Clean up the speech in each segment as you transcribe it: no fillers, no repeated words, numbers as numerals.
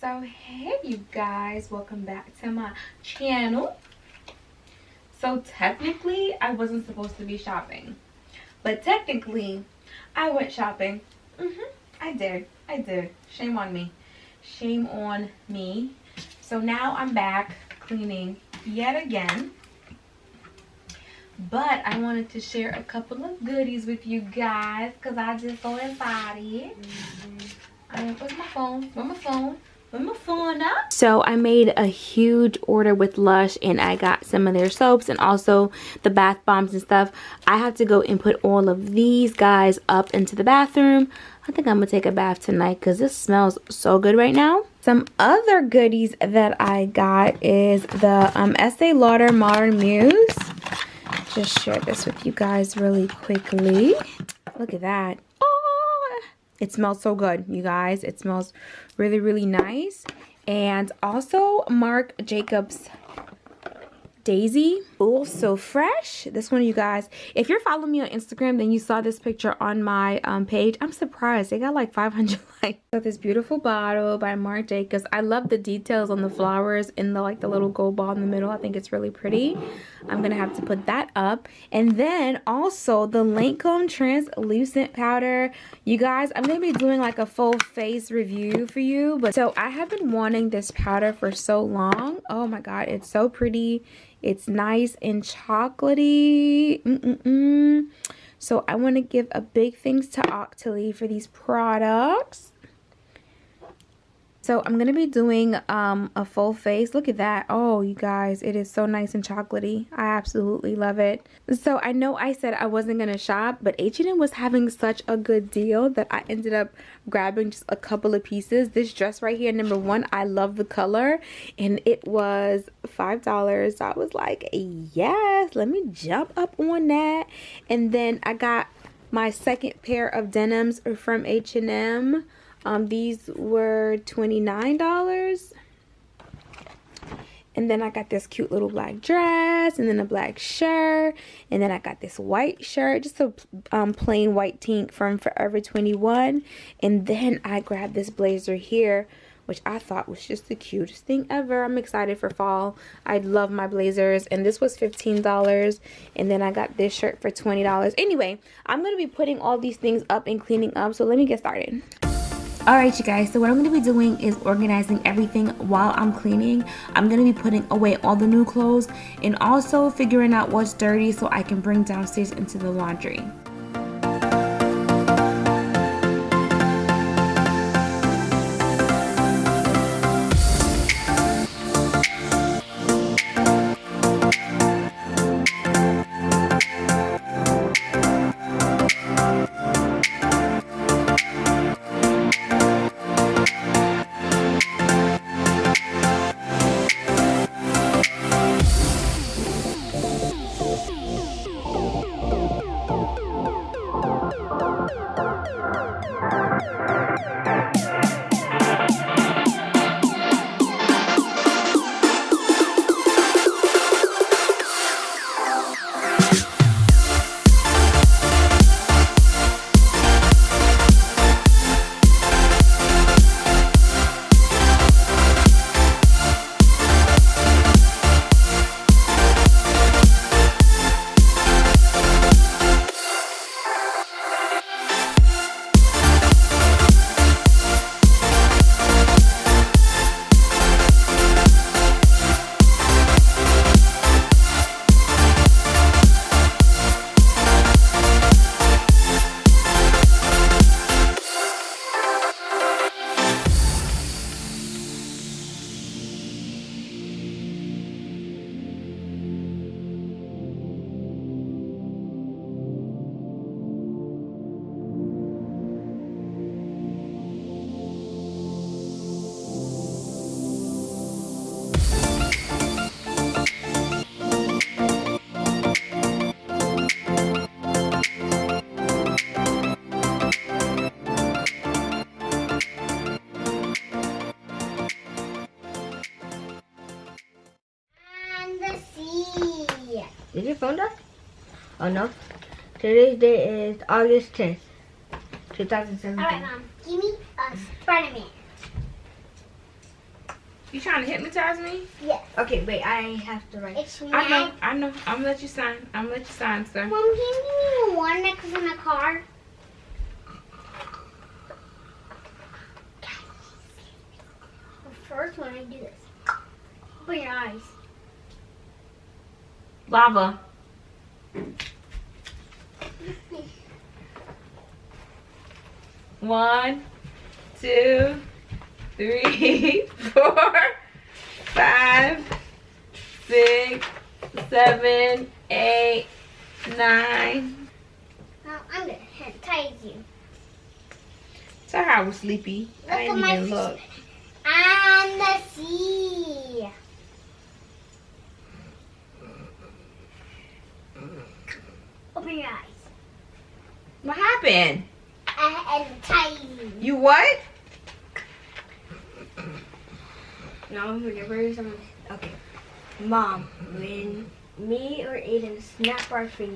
So hey you guys, welcome back to my channel. So technically I wasn't supposed to be shopping, but technically I went shopping. I did. Shame on me. So now I'm back cleaning yet again, but I wanted to share a couple of goodies with you guys because I just so excited. Where's my phone? So I made a huge order with Lush, and I got some of their soaps and also the bath bombs and stuff. I have to go and put all of these guys up into the bathroom. I think I'm gonna take a bath tonight because this smells so good right now. Some other goodies that I got is the Estee Lauder Modern Muse. Just share this with you guys really quickly. Look at that. It smells so good, you guys. It smells really, really nice. And also Marc Jacobs Daisy. Oh, so fresh. This one, you guys, if you're following me on Instagram, then you saw this picture on my page. I'm surprised. They got like 500 likes. So this beautiful bottle by Marc Jacobs. I love the details on the flowers and the little gold ball in the middle. I think it's really pretty. I'm gonna have to put that up. And then also the Lancome translucent powder. You guys, I'm gonna be doing like a full face review for you, but so I have been wanting this powder for so long. Oh my god, it's so pretty. It's nice and chocolatey. So I want to give a big thanks to Octoly for these products. So I'm going to be doing a full face. Look at that. Oh, you guys, it is so nice and chocolatey. I absolutely love it. So I know I said I wasn't going to shop, but H&M was having such a good deal that I ended up grabbing just a couple of pieces. This dress right here, number one, I love the color, and it was $5. So I was like, yes, let me jump up on that. And then I got my second pair of denims from H&M. These were $29. And then I got this cute little black dress, and then a black shirt, and then I got this white shirt, just a plain white tee from Forever 21. And then I grabbed this blazer here, which I thought was just the cutest thing ever. I'm excited for fall. I love my blazers, and this was $15. And then I got this shirt for $20. Anyway, I'm going to be putting all these things up and cleaning up, so let me get started. Alright you guys, so what I'm going to be doing is organizing everything while I'm cleaning. I'm going to be putting away all the new clothes and also figuring out what's dirty so I can bring downstairs into the laundry. Is your phone done? Oh no. Today's day is August 10th, 2017. Alright, Mom. Give me a Spider-Man. You trying to hypnotize me? Yeah. Okay, wait. I have to write. I know. I'm gonna let you sign. I'm gonna let you sign, sir. Mom, can you give me one next in the car? First, when I do this, open your eyes. Lava. One, 2, 3, 4, 5, 6, 7, 8, 9. Now I'm gonna hypnotize you. Tell her I was sleepy. I didn't even look. And the sea. Open your eyes. What happened? And tiny. You what? No, whenever someone. Okay. Mom, when me or Aiden snap our fingers.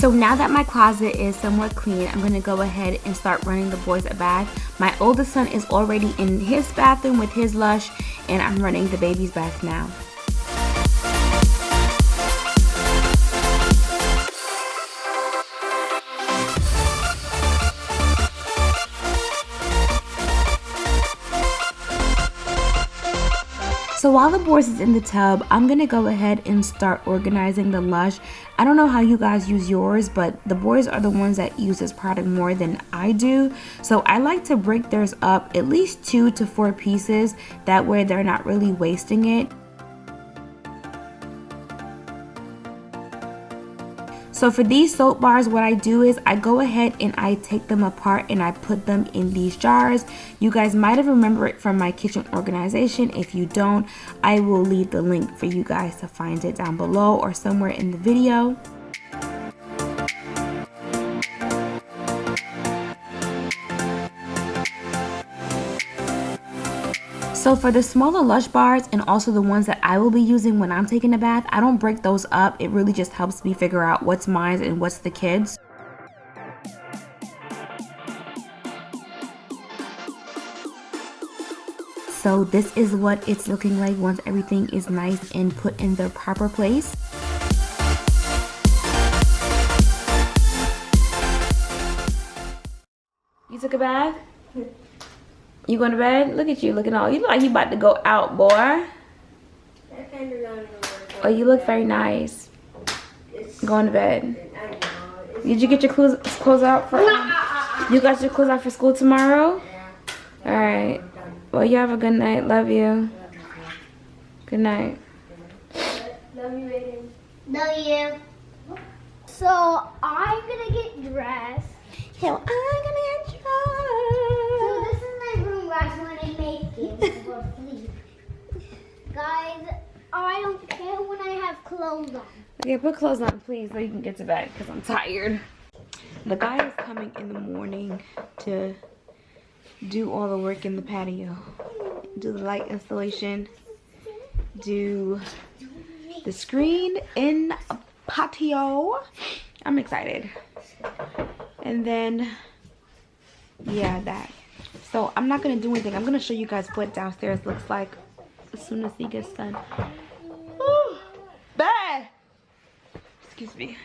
So now that my closet is somewhat clean, I'm gonna go ahead and start running the boys a bath. My oldest son is already in his bathroom with his Lush, and I'm running the baby's bath now. So while the boys is in the tub, I'm gonna go ahead and start organizing the Lush. I don't know how you guys use yours, but the boys are the ones that use this product more than I do. So I like to break theirs up at least 2 to 4 pieces. That way they're not really wasting it. So for these soap bars, what I do is I go ahead and I take them apart and I put them in these jars. You guys might have remembered it from my kitchen organization. If you don't, I will leave the link for you guys to find it down below or somewhere in the video. So for the smaller Lush bars and also the ones that I will be using when I'm taking a bath, I don't break those up. It really just helps me figure out what's mine and what's the kids'. So this is what it's looking like once everything is nice and put in their proper place. You took a bath? You going to bed? Look at you looking all. You look like you about to go out, boy. Oh, you look very nice. Going to bed. Did you get your clothes out for? You got your clothes out for school tomorrow? All right. Well, you have a good night. Love you. Good night. Love you, Aiden. Love you. So I'm gonna get dressed. So I'm gonna get dressed. So this is my room, guys. When I make it for sleep, guys, I don't care when I have clothes on. Okay, put clothes on, please, so you can get to bed because I'm tired. The guy is coming in the morning to do all the work in the patio. Do the light installation. Do the screen in a patio. I'm excited. And then, yeah, that. So I'm not going to do anything. I'm going to show you guys what downstairs looks like as soon as he gets done. Ooh, babe! Excuse me.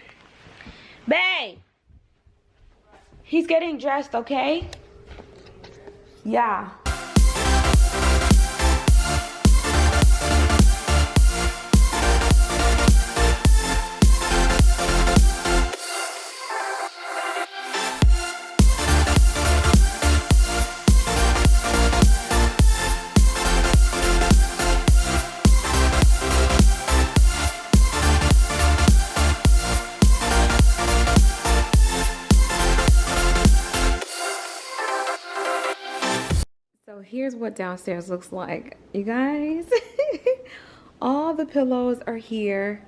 Babe! He's getting dressed, okay? Yeah. here's what downstairs looks like, you guys. All the pillows are here.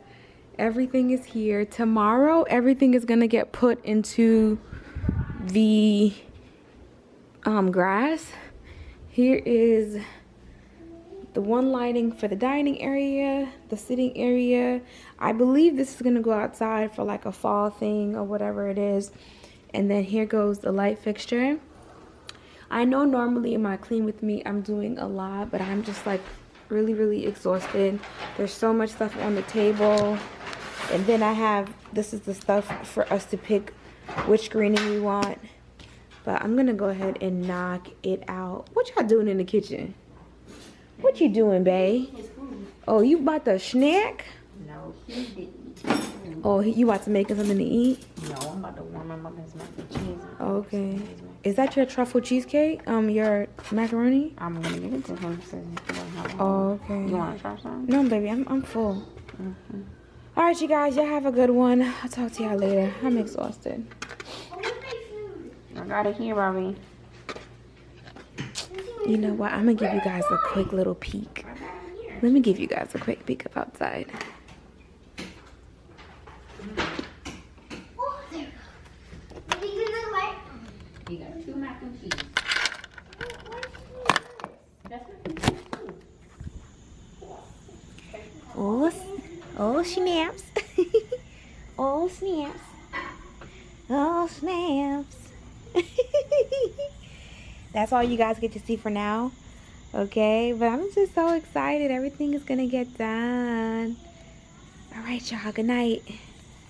Everything is here. Tomorrow, everything is gonna get put into the grass. Here is the one lighting for the dining area, the sitting area. I believe this is gonna go outside for like a fall thing or whatever it is. And then here goes the light fixture. I know normally in my clean with me I'm doing a lot, but I'm just like really exhausted. There's so much stuff on the table. And then I have, this is the stuff for us to pick which screening we want. But I'm gonna go ahead and knock it out. What y'all doing in the kitchen? What you doing, babe? Oh, you about to snack? No, he didn't. Oh, you about to make us something to eat? No, I'm about to warm him up his mac and cheese. Okay. Is that your truffle cheesecake? Your macaroni? I'm gonna give it to him since he don't have one. Oh, okay. You wanna try some? No, baby, I'm full. All right, you guys, y'all have a good one. I'll talk to y'all later. I'm exhausted. I got it here, Bobby. You know what? I'm gonna give you guys a quick little peek. Let me give you guys a quick peek of outside. Oh, there we go. These are the light. You got 2 mac and cheese. That's mac and cheese too. Oh, snaps. Oh, snaps. Oh, snaps. That's all you guys get to see for now. Okay, but I'm just so excited. Everything is gonna get done. All right, y'all. Good night.